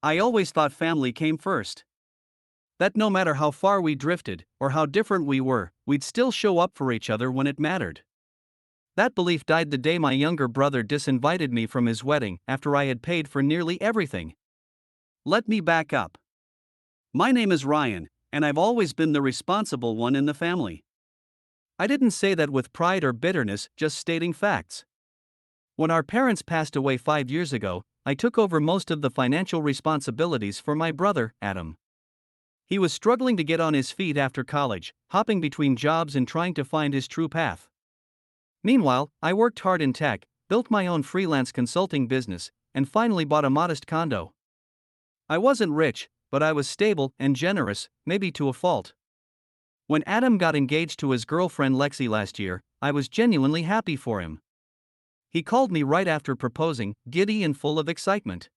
I always thought family came first. That no matter how far we drifted, or how different we were, we'd still show up for each other when it mattered. That belief died the day my younger brother disinvited me from his wedding after I had paid for nearly everything. Let me back up. My name is Ryan, and I've always been the responsible one in the family. I didn't say that with pride or bitterness, just stating facts. When our parents passed away 5 years ago, I took over most of the financial responsibilities for my brother, Adam. He was struggling to get on his feet after college, hopping between jobs and trying to find his true path. Meanwhile, I worked hard in tech, built my own freelance consulting business, and finally bought a modest condo. I wasn't rich, but I was stable and generous, maybe to a fault. When Adam got engaged to his girlfriend Lexi last year, I was genuinely happy for him. He called me right after proposing, giddy and full of excitement.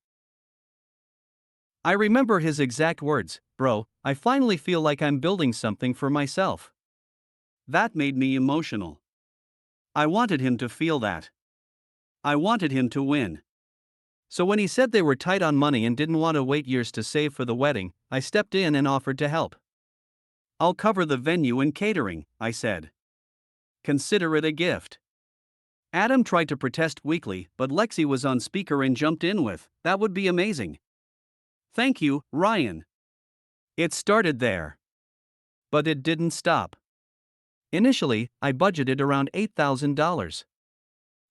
I remember his exact words, "Bro, I finally feel like I'm building something for myself." That made me emotional. I wanted him to feel that. I wanted him to win. So when he said they were tight on money and didn't want to wait years to save for the wedding, I stepped in and offered to help. "I'll cover the venue and catering," I said. "Consider it a gift." Adam tried to protest weakly, but Lexi was on speaker and jumped in with, "That would be amazing." "Thank you, Ryan." It started there. But it didn't stop. Initially, I budgeted around $8,000.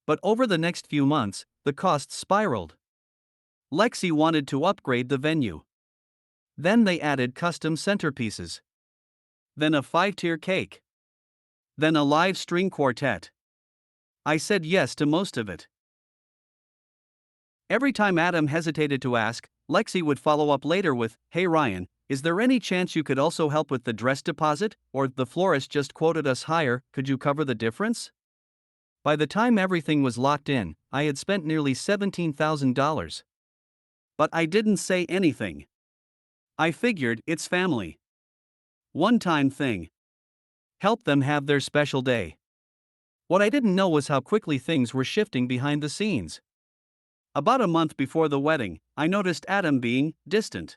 But over the next few months, the costs spiraled. Lexi wanted to upgrade the venue. Then they added custom centerpieces. Then a 5-tier cake. Then a live string quartet. I said yes to most of it. Every time Adam hesitated to ask, Lexi would follow up later with, "Hey Ryan, is there any chance you could also help with the dress deposit? Or the florist just quoted us higher, could you cover the difference?" By the time everything was locked in, I had spent nearly $17,000. But I didn't say anything. I figured it's family. One-time thing. Help them have their special day. What I didn't know was how quickly things were shifting behind the scenes. About a month before the wedding, I noticed Adam being distant.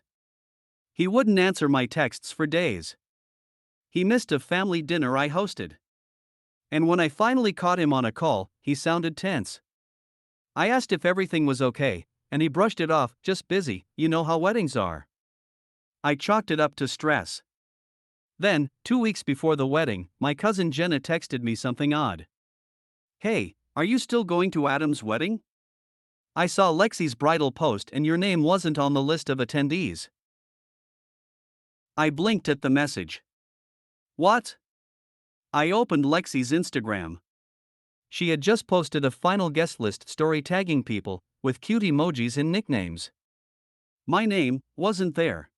He wouldn't answer my texts for days. He missed a family dinner I hosted. And when I finally caught him on a call, he sounded tense. I asked if everything was okay, and he brushed it off, "Just busy, you know how weddings are." I chalked it up to stress. Then, 2 weeks before the wedding, my cousin Jenna texted me something odd. "Hey, are you still going to Adam's wedding? I saw Lexi's bridal post and your name wasn't on the list of attendees." I blinked at the message. What? I opened Lexi's Instagram. She had just posted a final guest list story tagging people, with cute emojis and nicknames. My name wasn't there.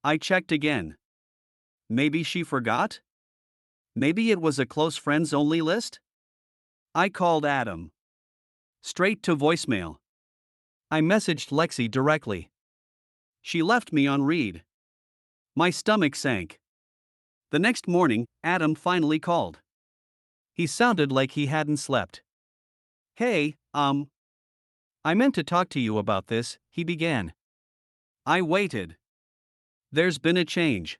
I checked again. Maybe she forgot? Maybe it was a close friends only list? I called Adam. Straight to voicemail. I messaged Lexi directly. She left me on read. My stomach sank. The next morning, Adam finally called. He sounded like he hadn't slept. "Hey, I meant to talk to you about this," he began. I waited. "There's been a change.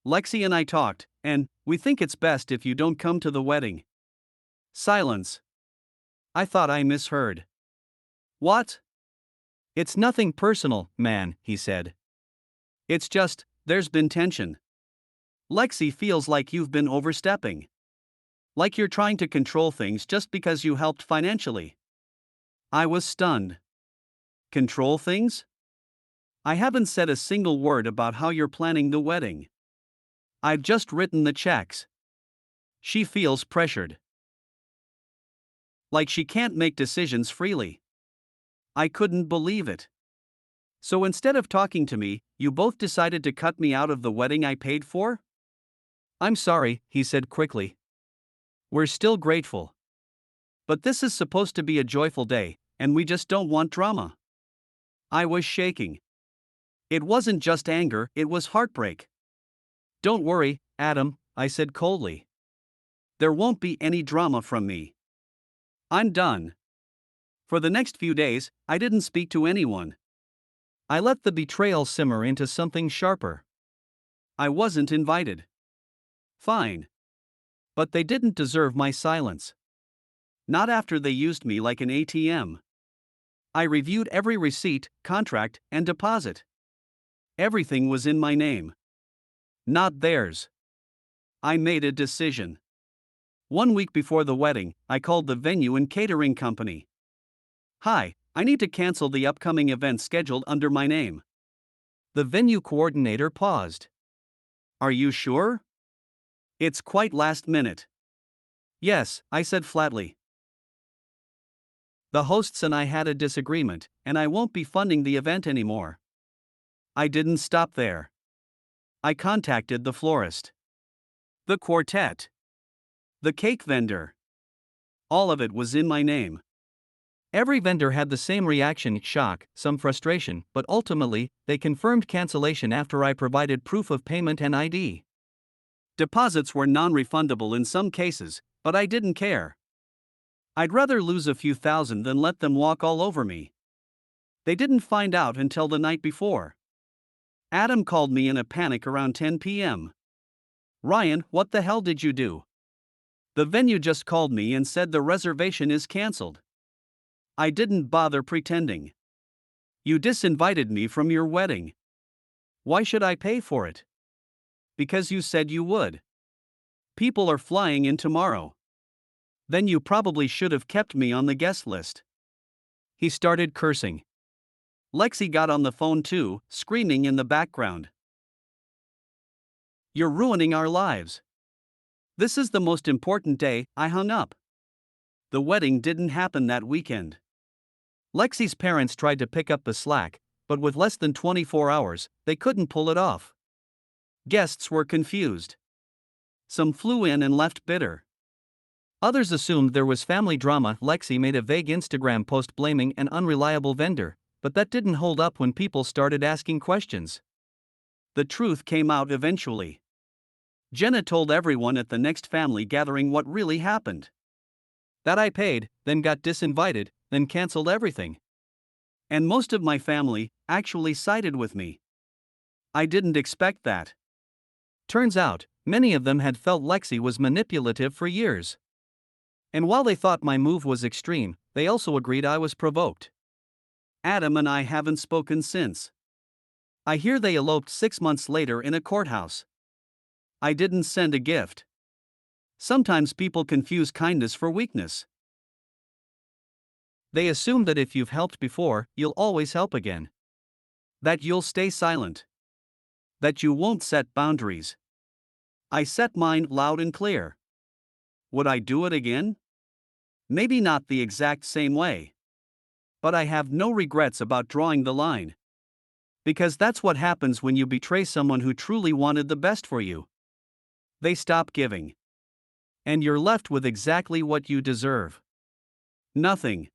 Lexi and I talked, and we think it's best if you don't come to the wedding." Silence. I thought I misheard. "What?" "It's nothing personal, man," he said. "It's just, there's been tension. Lexi feels like you've been overstepping. Like you're trying to control things just because you helped financially." I was stunned. Control things? I haven't said a single word about how you're planning the wedding. I've just written the checks. She feels pressured. Like she can't make decisions freely. I couldn't believe it. "So instead of talking to me, you both decided to cut me out of the wedding I paid for?" "I'm sorry," he said quickly. "We're still grateful. But this is supposed to be a joyful day, and we just don't want drama." I was shaking. It wasn't just anger, it was heartbreak. "Don't worry, Adam," I said coldly. "There won't be any drama from me. I'm done." For the next few days, I didn't speak to anyone. I let the betrayal simmer into something sharper. I wasn't invited. Fine. But they didn't deserve my silence. Not after they used me like an ATM. I reviewed every receipt, contract, and deposit. Everything was in my name. Not theirs. I made a decision. 1 week before the wedding, I called the venue and catering company. Hi, I need to cancel the upcoming event scheduled under my name. The venue coordinator paused. Are you sure? It's quite last minute. Yes, I said flatly. The hosts and I had a disagreement, and I won't be funding the event anymore. I didn't stop there. I contacted the florist, the quartet, the cake vendor. All of it was in my name. Every vendor had the same reaction: shock, some frustration, but ultimately, they confirmed cancellation after I provided proof of payment and ID. Deposits were non-refundable in some cases, but I didn't care. I'd rather lose a few thousand than let them walk all over me. They didn't find out until the night before. Adam called me in a panic around 10 p.m. Ryan, what the hell did you do? The venue just called me and said the reservation is cancelled. I didn't bother pretending. You disinvited me from your wedding. Why should I pay for it? Because you said you would. People are flying in tomorrow. Then you probably should have kept me on the guest list. He started cursing. Lexi got on the phone too, screaming in the background. You're ruining our lives. This is the most important day. I hung up. The wedding didn't happen that weekend. Lexi's parents tried to pick up the slack, but with less than 24 hours, they couldn't pull it off. Guests were confused. Some flew in and left bitter. Others assumed there was family drama. Lexi made a vague Instagram post blaming an unreliable vendor, but that didn't hold up when people started asking questions. The truth came out eventually. Jenna told everyone at the next family gathering what really happened. That I paid, then got disinvited, then canceled everything. And most of my family actually sided with me. I didn't expect that. Turns out, many of them had felt Lexi was manipulative for years. And while they thought my move was extreme, they also agreed I was provoked. Adam and I haven't spoken since. I hear they eloped 6 months later in a courthouse. I didn't send a gift. Sometimes people confuse kindness for weakness. They assume that if you've helped before, you'll always help again. That you'll stay silent. That you won't set boundaries. I set mine loud and clear. Would I do it again? Maybe not the exact same way. But I have no regrets about drawing the line. Because that's what happens when you betray someone who truly wanted the best for you. They stop giving. And you're left with exactly what you deserve. Nothing.